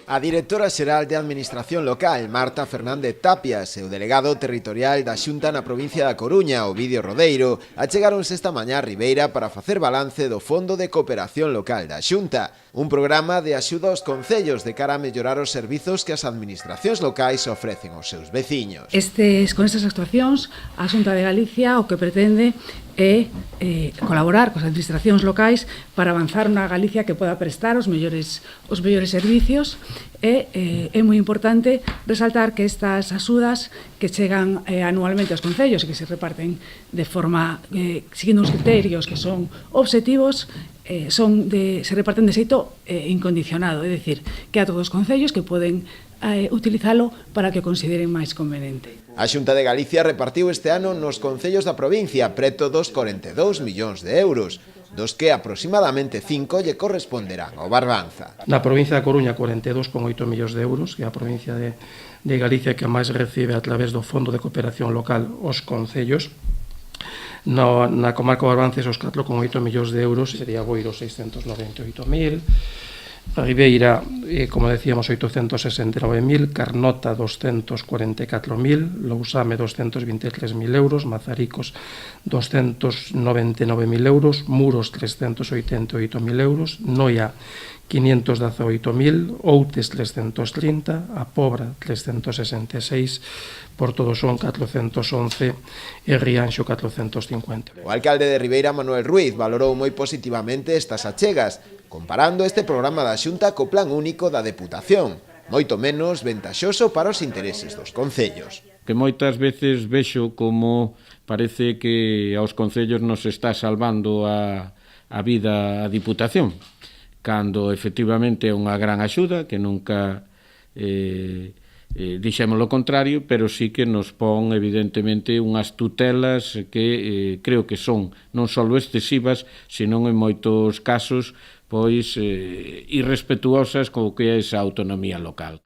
A directora xeral de Administración Local, Marta Fernández Tapias, e o delegado territorial da Xunta na provincia da Coruña, Ovidio Rodeiro, achegáronse esta mañá a Ribeira para facer balance do Fondo de Cooperación Local da Xunta, un programa de axuda aos concellos de cara a mellorar os servizos que as administracións locais ofrecen aos seus veciños. Con estas actuacións, a Xunta de Galicia o que pretende é colaborar coas administracións locais para avanzar unha Galicia que poda prestar os mellores servicios e é moi importante resaltar que estas axudas que chegan anualmente aos concellos e que se reparten de forma seguindo uns criterios que son obxectivos se reparten de xeito incondicionado, é dicir, que a todos os concellos que poden utilizalo para que o consideren máis conveniente. A Xunta de Galicia repartiu este ano nos concellos da provincia preto dos 42 millóns de euros, dos que aproximadamente 5 lle corresponderán ao Barbanza. Na provincia da Coruña, 42,8 millóns de euros, que é a provincia de Galicia que máis recibe a través do Fondo de Cooperación Local os concellos. Na comarca do Barbances, os 4,8 millóns de euros, sería Boiro 698.000, Ribeira, como decíamos, 869.000, Carnota 244.000, Lousame 223.000 euros, Mazaricos 299.000 euros, Muros 388.000 euros, Noia 518.000, Outes 330, A Pobra 366, Porto do Son 411 e Rianxo 450. O alcalde de Ribeira, Manuel Ruiz, valorou moi positivamente estas achegas, comparando este programa da Xunta co plan único da Deputación, moito menos ventaxoso para os intereses dos concellos. Que moitas veces vexo como parece que aos concellos nos está salvando a vida a Diputación, cando efectivamente é unha gran axuda, que nunca dixemos o contrario, pero sí que nos pon evidentemente unhas tutelas que creo que son non só excesivas, senón en moitos casos pois irrespetuosas co que é esa autonomía local.